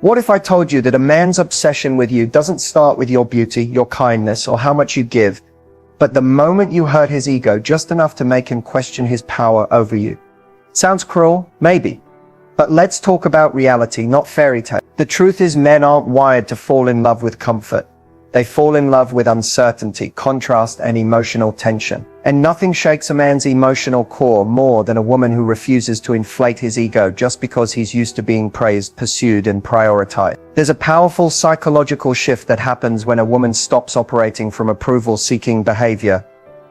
What if I told you that a man's obsession with you doesn't start with your beauty, your kindness, or how much you give, but the moment you hurt his ego just enough to make him question his power over you? Sounds cruel? Maybe. But let's talk about reality, not fairy tale. The truth is, men aren't wired to fall in love with comfort. They fall in love with uncertainty, contrast, and emotional tension. And nothing shakes a man's emotional core more than a woman who refuses to inflate his ego just because he's used to being praised, pursued, and prioritized. There's a powerful psychological shift that happens when a woman stops operating from approval-seeking behavior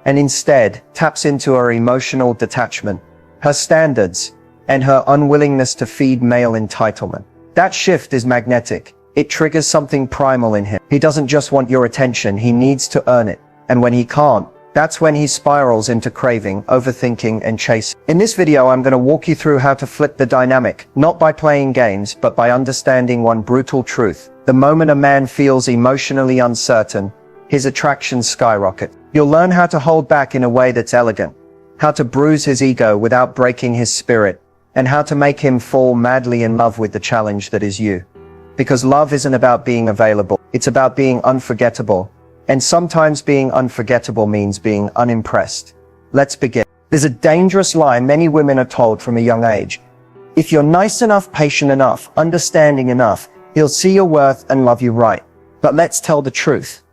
and instead taps into her emotional detachment, her standards, and her unwillingness to feed male entitlement. That shift is magnetic. It triggers something primal in him. He doesn't just want your attention, he needs to earn it. And when he can't, that's when he spirals into craving, overthinking, and chasing. In this video, I'm going to walk you through how to flip the dynamic, not by playing games, but by understanding one brutal truth. The moment a man feels emotionally uncertain, his attractions skyrocket. You'll learn how to hold back in a way that's elegant, how to bruise his ego without breaking his spirit, and how to make him fall madly in love with the challenge that is you. Because love isn't about being available, it's about being unforgettable. And sometimes being unforgettable means being unimpressed. Let's begin. There's a dangerous lie many women are told from a young age. If you're nice enough, patient enough, understanding enough, he'll see your worth and love you right. But let's tell the truth.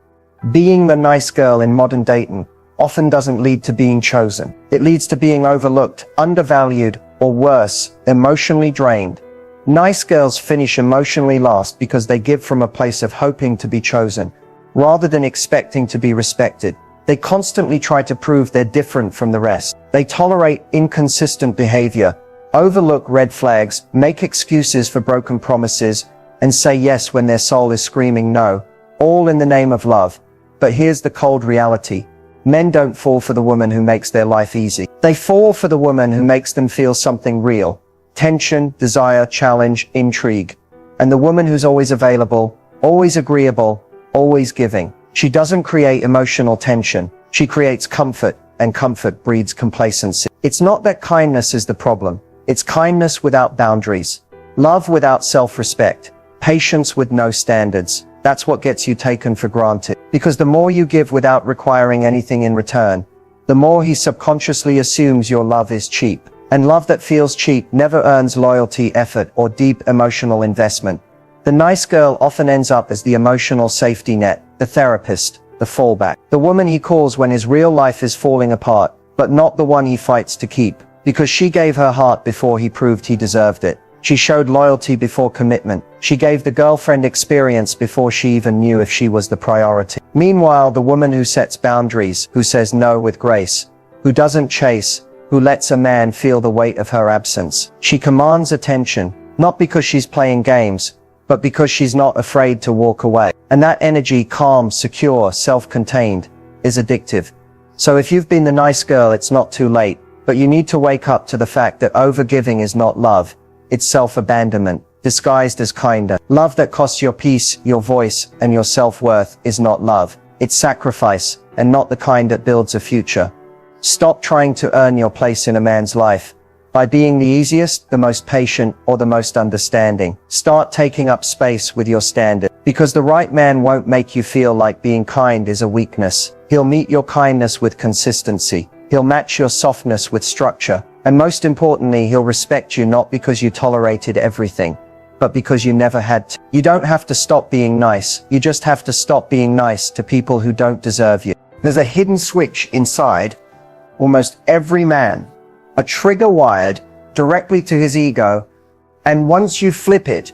Being the nice girl in modern dating often doesn't lead to being chosen. It leads to being overlooked, undervalued, or worse, emotionally drained. Nice girls finish emotionally last because they give from a place of hoping to be chosen, rather than expecting to be respected. They constantly try to prove they're different from the rest. They tolerate inconsistent behavior, overlook red flags, make excuses for broken promises, and say yes when their soul is screaming no, all in the name of love. But here's the cold reality. Men don't fall for the woman who makes their life easy. They fall for the woman who makes them feel something real. Tension, desire, challenge, intrigue. And the woman who's always available, always agreeable, always giving. She doesn't create emotional tension. She creates comfort, and comfort breeds complacency. It's not that kindness is the problem. It's kindness without boundaries. Love without self-respect. Patience with no standards. That's what gets you taken for granted. Because the more you give without requiring anything in return, the more he subconsciously assumes your love is cheap. And love that feels cheap never earns loyalty, effort, or deep emotional investment. The nice girl often ends up as the emotional safety net, the therapist, the fallback. The woman he calls when his real life is falling apart, but not the one he fights to keep. Because she gave her heart before he proved he deserved it. She showed loyalty before commitment. She gave the girlfriend experience before she even knew if she was the priority. Meanwhile, the woman who sets boundaries, who says no with grace, who doesn't chase, who lets a man feel the weight of her absence. She commands attention, not because she's playing games, but because she's not afraid to walk away. And that energy, calm, secure, self-contained, is addictive. So if you've been the nice girl, it's not too late, but you need to wake up to the fact that overgiving is not love. It's self-abandonment, disguised as kinder. Love that costs your peace, your voice, and your self-worth is not love. It's sacrifice, and not the kind that builds a future. Stop trying to earn your place in a man's life by being the easiest, the most patient, or the most understanding. Start taking up space with your standard. Because the right man won't make you feel like being kind is a weakness. He'll meet your kindness with consistency. He'll match your softness with structure. And most importantly, he'll respect you not because you tolerated everything, but because you never had to. You don't have to stop being nice. You just have to stop being nice to people who don't deserve you. There's a hidden switch inside almost every man, a trigger wired directly to his ego. And once you flip it,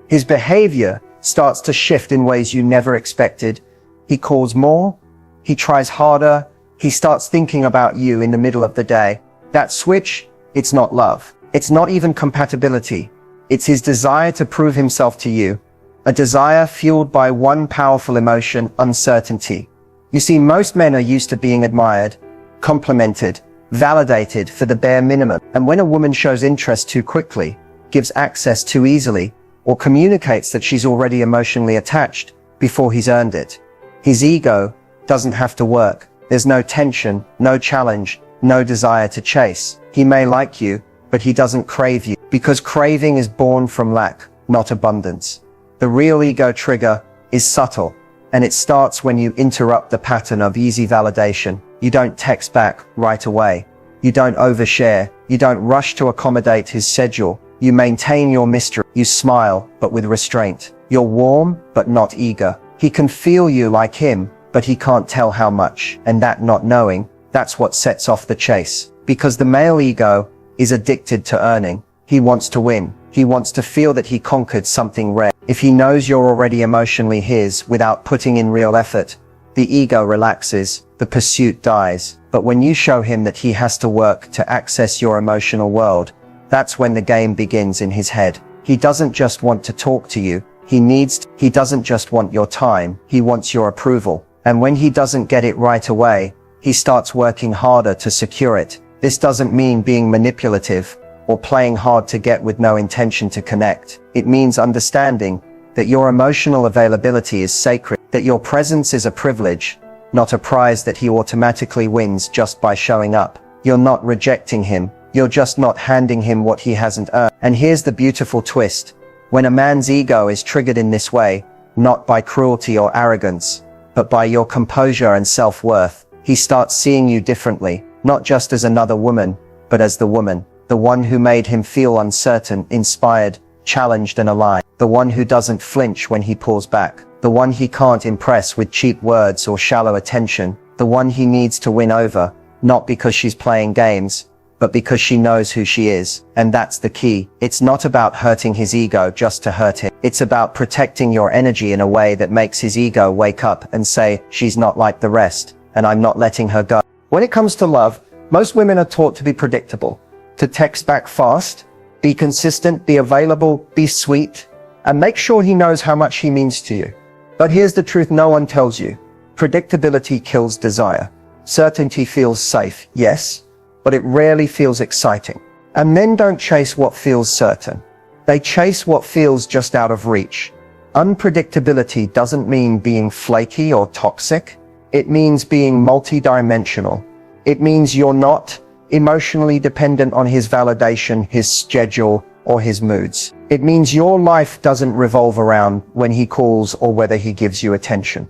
his behavior starts to shift in ways you never expected. He calls more, he tries harder, he starts thinking about you in the middle of the day. That switch, it's not love. It's not even compatibility. It's his desire to prove himself to you. A desire fueled by one powerful emotion, uncertainty. You see, most men are used to being admired, complimented, validated for the bare minimum. And when a woman shows interest too quickly, gives access too easily, or communicates that she's already emotionally attached before he's earned it, his ego doesn't have to work. There's no tension, no challenge, no desire to chase. He may like you, but he doesn't crave you, because craving is born from lack, not abundance. The real ego trigger is subtle, and it starts when you interrupt the pattern of easy validation. You don't text back right away. You don't overshare. You don't rush to accommodate his schedule. You maintain your mystery. You smile, but with restraint. You're warm, but not eager. He can feel you like him, but he can't tell how much. And that not knowing, that's what sets off the chase. Because the male ego is addicted to earning. He wants to win. He wants to feel that he conquered something rare. If he knows you're already emotionally his without putting in real effort, the ego relaxes, the pursuit dies. But when you show him that he has to work to access your emotional world, that's when the game begins in his head. He doesn't just want to talk to you. He doesn't just want your time. He wants your approval. And when he doesn't get it right away, he starts working harder to secure it. This doesn't mean being manipulative or playing hard to get with no intention to connect. It means understanding that your emotional availability is sacred, that your presence is a privilege, not a prize that he automatically wins just by showing up. You're not rejecting him. You're just not handing him what he hasn't earned. And here's the beautiful twist. When a man's ego is triggered in this way, not by cruelty or arrogance, but by your composure and self-worth, he starts seeing you differently, not just as another woman, but as the woman. The one who made him feel uncertain, inspired, challenged and alive. The one who doesn't flinch when he pulls back. The one he can't impress with cheap words or shallow attention. The one he needs to win over, not because she's playing games, but because she knows who she is. And that's the key. It's not about hurting his ego just to hurt him. It's about protecting your energy in a way that makes his ego wake up and say, she's not like the rest, and I'm not letting her go. When it comes to love, most women are taught to be predictable. To text back fast, be consistent, be available, be sweet, and make sure he knows how much he means to you. But here's the truth no one tells you. Predictability kills desire. Certainty feels safe, yes, but it rarely feels exciting. And men don't chase what feels certain. They chase what feels just out of reach. Unpredictability doesn't mean being flaky or toxic. It means being multidimensional. It means you're not emotionally dependent on his validation, his schedule, or his moods. It means your life doesn't revolve around when he calls or whether he gives you attention.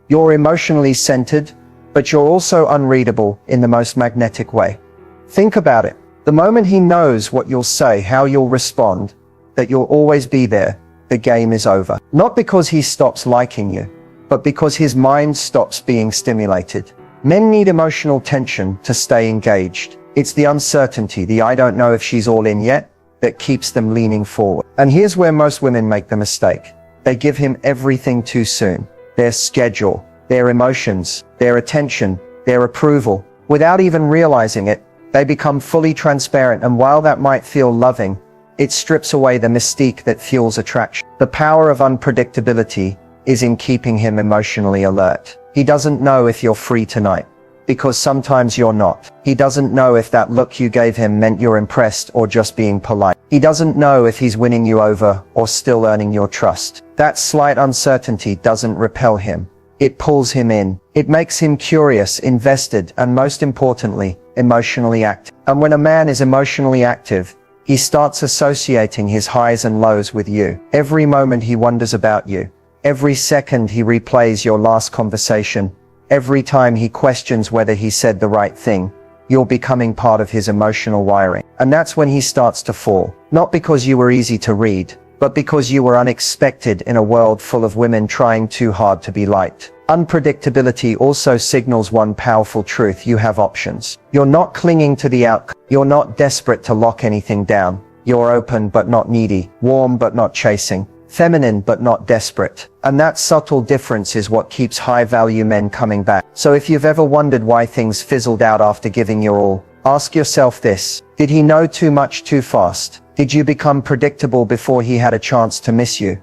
You're emotionally centered, but you're also unreadable in the most magnetic way. Think about it. The moment he knows what you'll say, how you'll respond, that you'll always be there, the game is over. Not because he stops liking you, but because his mind stops being stimulated. Men need emotional tension to stay engaged. It's the uncertainty, the I don't know if she's all in yet, that keeps them leaning forward. And here's where most women make the mistake. They give him everything too soon. Their schedule, their emotions, their attention, their approval. Without even realizing it, they become fully transparent, and while that might feel loving, it strips away the mystique that fuels attraction. The power of unpredictability is in keeping him emotionally alert. He doesn't know if you're free tonight, because sometimes you're not. He doesn't know if that look you gave him meant you're impressed or just being polite. He doesn't know if he's winning you over or still earning your trust. That slight uncertainty doesn't repel him. It pulls him in. It makes him curious, invested, and most importantly, emotionally active. And when a man is emotionally active, he starts associating his highs and lows with you. Every moment he wonders about you. Every second he replays your last conversation. Every time he questions whether he said the right thing, you're becoming part of his emotional wiring. And that's when he starts to fall. Not because you were easy to read, but because you were unexpected in a world full of women trying too hard to be liked. Unpredictability also signals one powerful truth: you have options. You're not clinging to the outcome. You're not desperate to lock anything down. You're open but not needy, warm but not chasing, feminine but not desperate. And that subtle difference is what keeps high-value men coming back. So if you've ever wondered why things fizzled out after giving your all, ask yourself this: did he know too much too fast? Did you become predictable before he had a chance to miss you?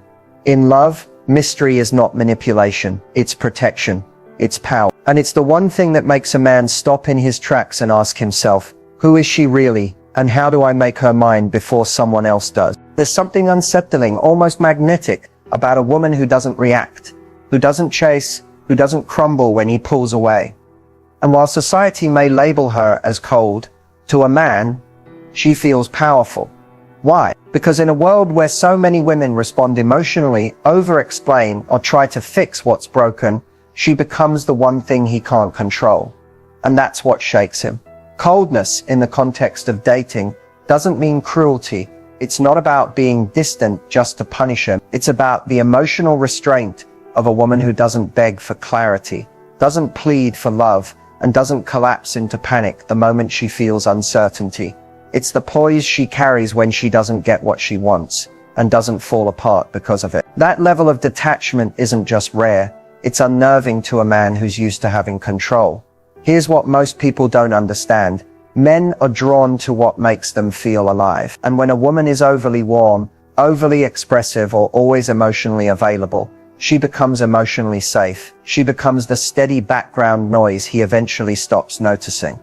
In love, mystery is not manipulation, it's protection, it's power. And it's the one thing that makes a man stop in his tracks and ask himself, who is she really? And how do I make her mine before someone else does? There's something unsettling, almost magnetic, about a woman who doesn't react, who doesn't chase, who doesn't crumble when he pulls away. And while society may label her as cold, to a man, she feels powerful. Why? Because in a world where so many women respond emotionally, over-explain, or try to fix what's broken, she becomes the one thing he can't control. And that's what shakes him. Coldness, in the context of dating, doesn't mean cruelty. It's not about being distant just to punish him. It's about the emotional restraint of a woman who doesn't beg for clarity, doesn't plead for love, and doesn't collapse into panic the moment she feels uncertainty. It's the poise she carries when she doesn't get what she wants, and doesn't fall apart because of it. That level of detachment isn't just rare, it's unnerving to a man who's used to having control. Here's what most people don't understand. Men are drawn to what makes them feel alive. And when a woman is overly warm, overly expressive, or always emotionally available, she becomes emotionally safe. She becomes the steady background noise he eventually stops noticing.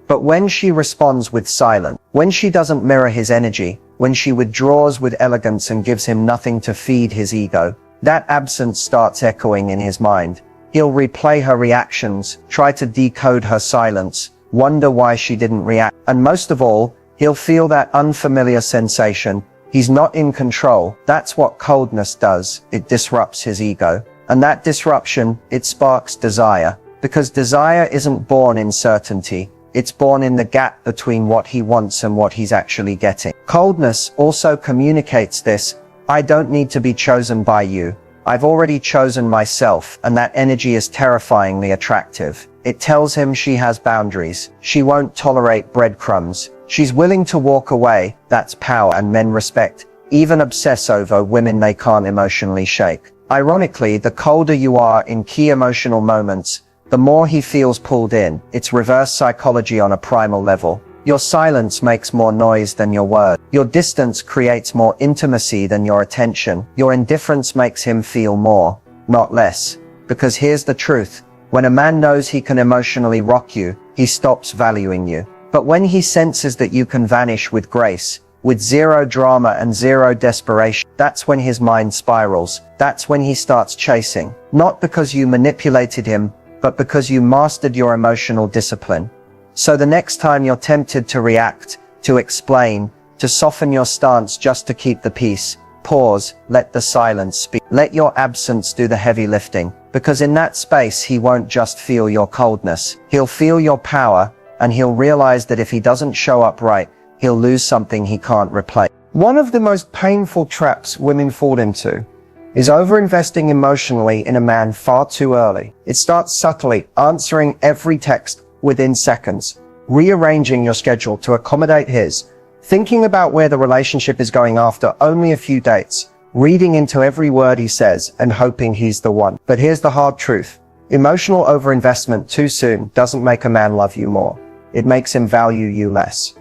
But when she responds with silence, when she doesn't mirror his energy, when she withdraws with elegance and gives him nothing to feed his ego, that absence starts echoing in his mind. He'll replay her reactions, try to decode her silence, wonder why she didn't react, and most of all, he'll feel that unfamiliar sensation. He's not in control. That's what coldness does. It disrupts his ego. And that disruption, it sparks desire. Because desire isn't born in certainty. It's born in the gap between what he wants and what he's actually getting. Coldness also communicates this. I don't need to be chosen by you. I've already chosen myself, and that energy is terrifyingly attractive. It tells him she has boundaries. She won't tolerate breadcrumbs. She's willing to walk away. That's power, and men respect, even obsess over women they can't emotionally shake. Ironically, the colder you are in key emotional moments, the more he feels pulled in. It's reverse psychology on a primal level. Your silence makes more noise than your word. Your distance creates more intimacy than your attention. Your indifference makes him feel more, not less. Because here's the truth. When a man knows he can emotionally rock you, he stops valuing you. But when he senses that you can vanish with grace, with zero drama and zero desperation, that's when his mind spirals. That's when he starts chasing. Not because you manipulated him, but because you mastered your emotional discipline. So the next time you're tempted to react, to explain, to soften your stance just to keep the peace, pause, let the silence speak. Let your absence do the heavy lifting. Because in that space, he won't just feel your coldness. He'll feel your power, and he'll realize that if he doesn't show up right, he'll lose something he can't replace. One of the most painful traps women fall into is overinvesting emotionally in a man far too early. It starts subtly, answering every text within seconds, rearranging your schedule to accommodate his, thinking about where the relationship is going after only a few dates, reading into every word he says and hoping he's the one. But here's the hard truth. Emotional overinvestment too soon doesn't make a man love you more. It makes him value you less.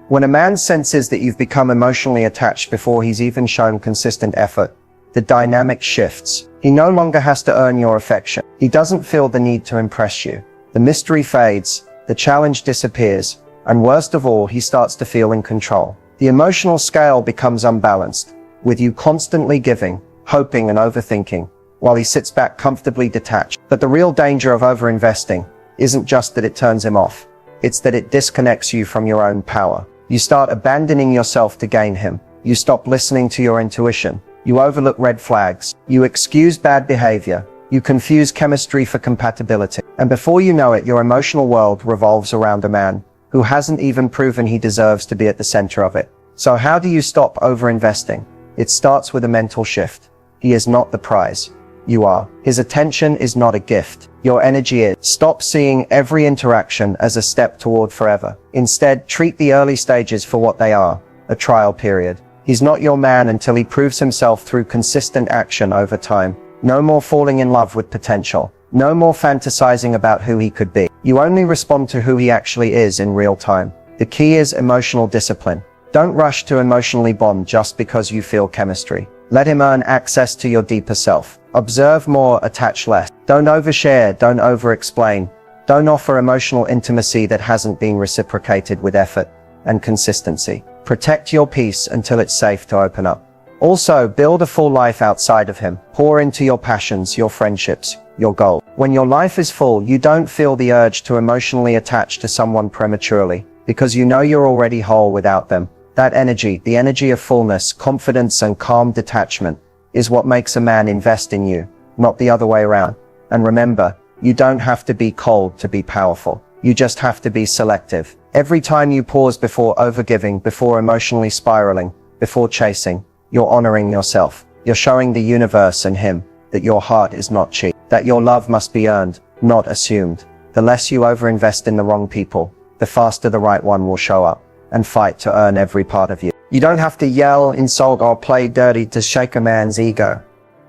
When a man senses that you've become emotionally attached before he's even shown consistent effort, the dynamic shifts. He no longer has to earn your affection. He doesn't feel the need to impress you. The mystery fades, the challenge disappears, and worst of all, he starts to feel in control. The emotional scale becomes unbalanced, with you constantly giving, hoping, and overthinking, while he sits back comfortably detached. But the real danger of overinvesting isn't just that it turns him off. It's that it disconnects you from your own power. You start abandoning yourself to gain him. You stop listening to your intuition. You overlook red flags. You excuse bad behavior. You confuse chemistry for compatibility. And before you know it, your emotional world revolves around a man who hasn't even proven he deserves to be at the center of it. So how do you stop overinvesting? It starts with a mental shift. He is not the prize. You are. His attention is not a gift. Your energy is. Stop seeing every interaction as a step toward forever. Instead, treat the early stages for what they are, a trial period. He's not your man until he proves himself through consistent action over time. No more falling in love with potential. No more fantasizing about who he could be. You only respond to who he actually is in real time. The key is emotional discipline. Don't rush to emotionally bond just because you feel chemistry. Let him earn access to your deeper self. Observe more, attach less. Don't overshare, don't overexplain. Don't offer emotional intimacy that hasn't been reciprocated with effort and consistency. Protect your peace until it's safe to open up. Also, build a full life outside of him. Pour into your passions, your friendships, your goals. When your life is full, you don't feel the urge to emotionally attach to someone prematurely, because you know you're already whole without them. That energy, the energy of fullness, confidence, and calm detachment, is what makes a man invest in you, not the other way around. And remember, you don't have to be cold to be powerful. You just have to be selective. Every time you pause before overgiving, before emotionally spiraling, before chasing, you're honoring yourself. You're showing the universe and him that your heart is not cheap, that your love must be earned, not assumed. The less you overinvest in the wrong people, the faster the right one will show up and fight to earn every part of you. You don't have to yell, insult, or play dirty to shake a man's ego.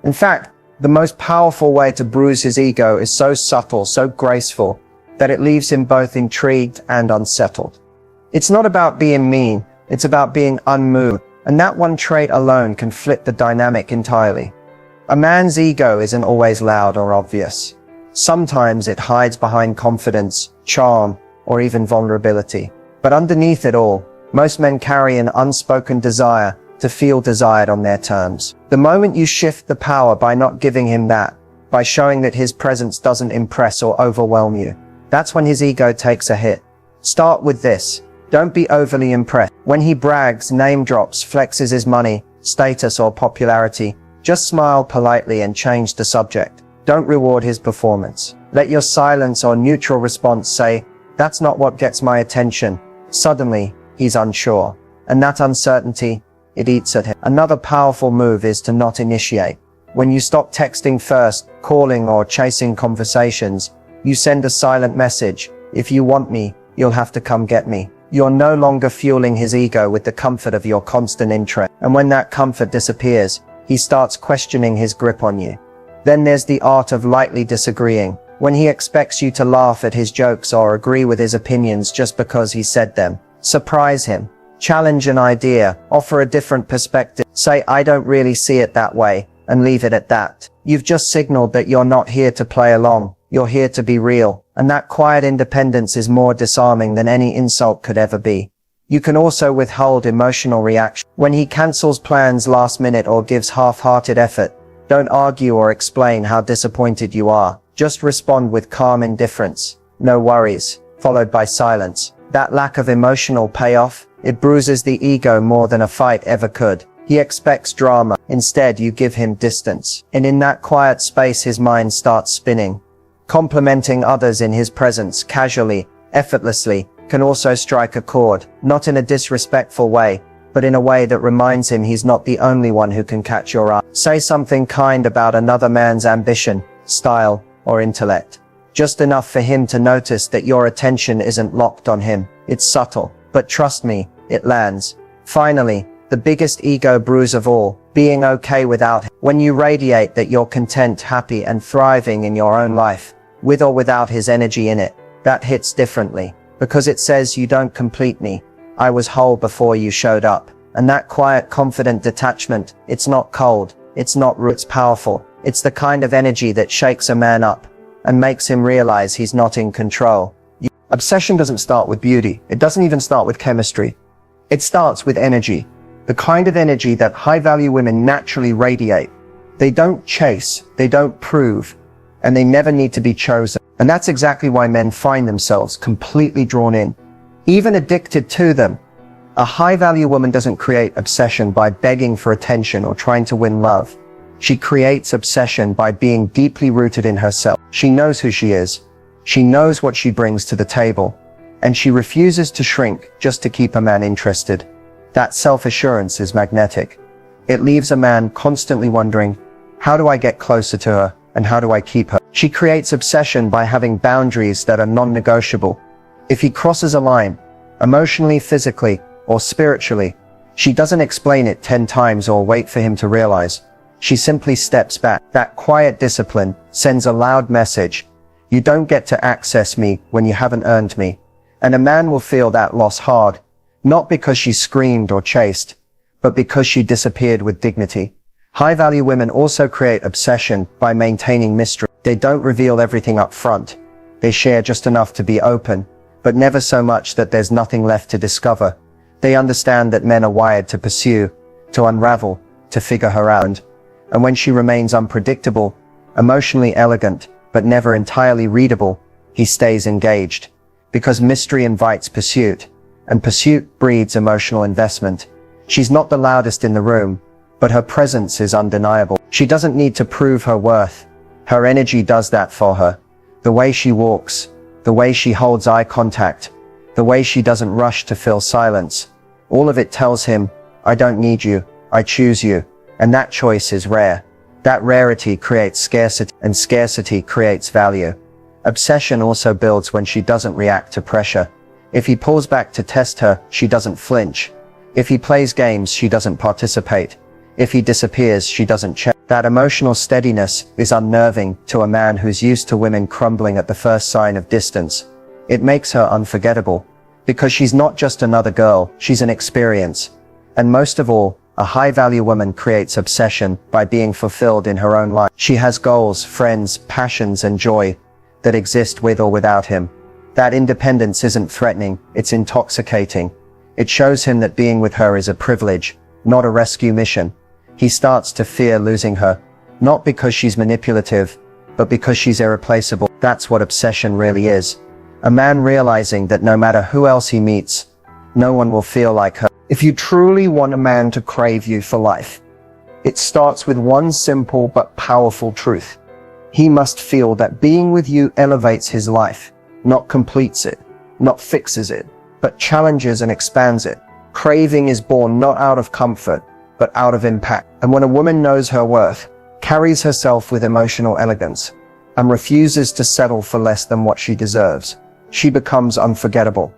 In fact, the most powerful way to bruise his ego is so subtle, so graceful, that it leaves him both intrigued and unsettled. It's not about being mean, it's about being unmoved, and that one trait alone can flip the dynamic entirely. A man's ego isn't always loud or obvious. Sometimes it hides behind confidence, charm, or even vulnerability. But underneath it all, most men carry an unspoken desire to feel desired on their terms. The moment you shift the power by not giving him that, by showing that his presence doesn't impress or overwhelm you, that's when his ego takes a hit. Start with this. Don't be overly impressed. When he brags, name drops, flexes his money, status, or popularity, just smile politely and change the subject. Don't reward his performance. Let your silence or neutral response say, "That's not what gets my attention." Suddenly, he's unsure. And that uncertainty, it eats at him. Another powerful move is to not initiate. When you stop texting first, calling, or chasing conversations, you send a silent message. If you want me, you'll have to come get me. You're no longer fueling his ego with the comfort of your constant interest. And when that comfort disappears, he starts questioning his grip on you. Then there's the art of lightly disagreeing. When he expects you to laugh at his jokes or agree with his opinions just because he said them, surprise him. Challenge an idea, offer a different perspective, say, "I don't really see it that way," and leave it at that. You've just signaled that you're not here to play along, you're here to be real, and that quiet independence is more disarming than any insult could ever be. You can also withhold emotional reaction. When he cancels plans last minute or gives half-hearted effort, don't argue or explain how disappointed you are. Just respond with calm indifference. No worries, followed by silence. That lack of emotional payoff, it bruises the ego more than a fight ever could. He expects drama. Instead, you give him distance. And in that quiet space, his mind starts spinning. Complimenting others in his presence, casually, effortlessly, can also strike a chord, not in a disrespectful way, but in a way that reminds him he's not the only one who can catch your eye. Say something kind about another man's ambition, style, or intellect. Just enough for him to notice that your attention isn't locked on him. It's subtle, but trust me, it lands. Finally, the biggest ego bruise of all, being okay without him. When you radiate that you're content, happy, and thriving in your own life, with or without his energy in it, that hits differently, because it says, "You don't complete me. I was whole before you showed up." And that quiet, confident detachment, it's not cold, it's not rude, it's powerful. It's the kind of energy that shakes a man up and makes him realize he's not in control. Obsession doesn't start with beauty. It doesn't even start with chemistry. It starts with energy. The kind of energy that high-value women naturally radiate. They don't chase, they don't prove, and they never need to be chosen. And that's exactly why men find themselves completely drawn in, even addicted to them. A high-value woman doesn't create obsession by begging for attention or trying to win love. She creates obsession by being deeply rooted in herself. She knows who she is. She knows what she brings to the table, and she refuses to shrink just to keep a man interested. That self-assurance is magnetic. It leaves a man constantly wondering, how do I get closer to her, and how do I keep her? She creates obsession by having boundaries that are non-negotiable. If he crosses a line, emotionally, physically, or spiritually, she doesn't explain it 10 times or wait for him to realize. She simply steps back. That quiet discipline sends a loud message. You don't get to access me when you haven't earned me. And a man will feel that loss hard, not because she screamed or chased, but because she disappeared with dignity. High-value women also create obsession by maintaining mystery. They don't reveal everything up front. They share just enough to be open, but never so much that there's nothing left to discover. They understand that men are wired to pursue, to unravel, to figure her out. And when she remains unpredictable, emotionally elegant, but never entirely readable, he stays engaged. Because mystery invites pursuit, and pursuit breeds emotional investment. She's not the loudest in the room, but her presence is undeniable. She doesn't need to prove her worth. Her energy does that for her. The way she walks, the way she holds eye contact, the way she doesn't rush to fill silence, all of it tells him, I don't need you, I choose you. And that choice is rare. That rarity creates scarcity, and scarcity creates value. Obsession also builds when she doesn't react to pressure. If he pulls back to test her, she doesn't flinch. If he plays games, she doesn't participate. If he disappears, she doesn't check. That emotional steadiness is unnerving to a man who's used to women crumbling at the first sign of distance. It makes her unforgettable. Because she's not just another girl, she's an experience. And most of all, a high-value woman creates obsession by being fulfilled in her own life. She has goals, friends, passions, and joy that exist with or without him. That independence isn't threatening, it's intoxicating. It shows him that being with her is a privilege, not a rescue mission. He starts to fear losing her, not because she's manipulative, but because she's irreplaceable. That's what obsession really is. A man realizing that no matter who else he meets, no one will feel like her. If you truly want a man to crave you for life, it starts with one simple but powerful truth. He must feel that being with you elevates his life, not completes it, not fixes it, but challenges and expands it. Craving is born not out of comfort, but out of impact. And when a woman knows her worth, carries herself with emotional elegance, and refuses to settle for less than what she deserves, she becomes unforgettable.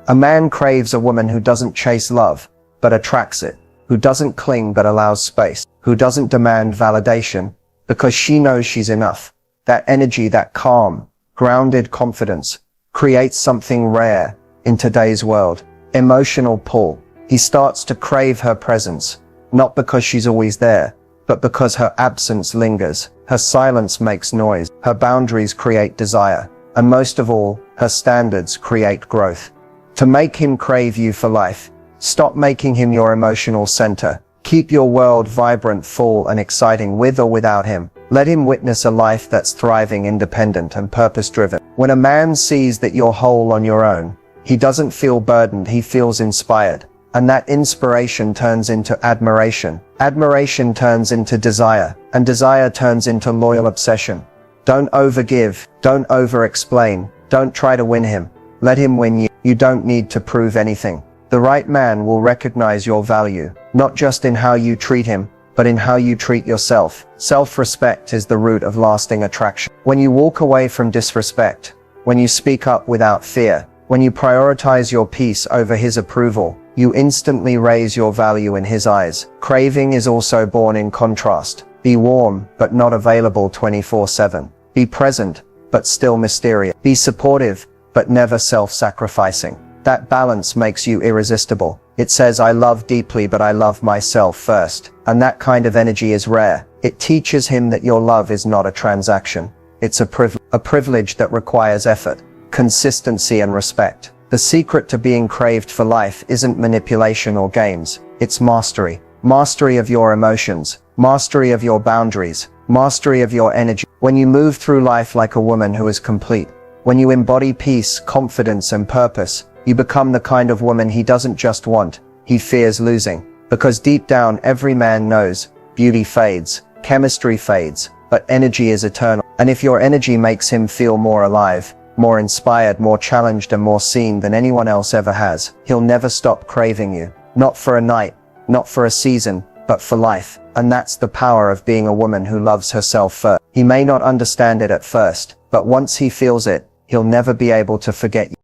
A man craves a woman who doesn't chase love, but attracts it, who doesn't cling but allows space, who doesn't demand validation, because she knows she's enough. That energy, that calm, grounded confidence, creates something rare in today's world. Emotional pull. He starts to crave her presence, not because she's always there, but because her absence lingers, her silence makes noise, her boundaries create desire, and most of all, her standards create growth. To make him crave you for life, stop making him your emotional center. Keep your world vibrant, full, and exciting with or without him. Let him witness a life that's thriving, independent, and purpose-driven. When a man sees that you're whole on your own, he doesn't feel burdened, he feels inspired. And that inspiration turns into admiration. Admiration turns into desire, and desire turns into loyal obsession. Don't overgive, don't over-explain, don't try to win him. Let him win you. You don't need to prove anything. The right man will recognize your value, not just in how you treat him, but in how you treat yourself. Self-respect is the root of lasting attraction. When you walk away from disrespect, when you speak up without fear, when you prioritize your peace over his approval, you instantly raise your value in his eyes. Craving is also born in contrast. Be warm, but not available 24/7. Be present, but still mysterious. Be supportive, but never self-sacrificing. That balance makes you irresistible. It says, I love deeply, but I love myself first. And that kind of energy is rare. It teaches him that your love is not a transaction. It's a privilege that requires effort, consistency, and respect. The secret to being craved for life isn't manipulation or games. It's mastery. Mastery of your emotions, mastery of your boundaries, mastery of your energy. When you move through life like a woman who is complete, when you embody peace, confidence, and purpose, you become the kind of woman he doesn't just want, he fears losing. Because deep down, every man knows, beauty fades, chemistry fades, but energy is eternal. And if your energy makes him feel more alive, more inspired, more challenged, and more seen than anyone else ever has, he'll never stop craving you. Not for a night, not for a season, but for life. And that's the power of being a woman who loves herself first. He may not understand it at first, but once he feels it, he'll never be able to forget you.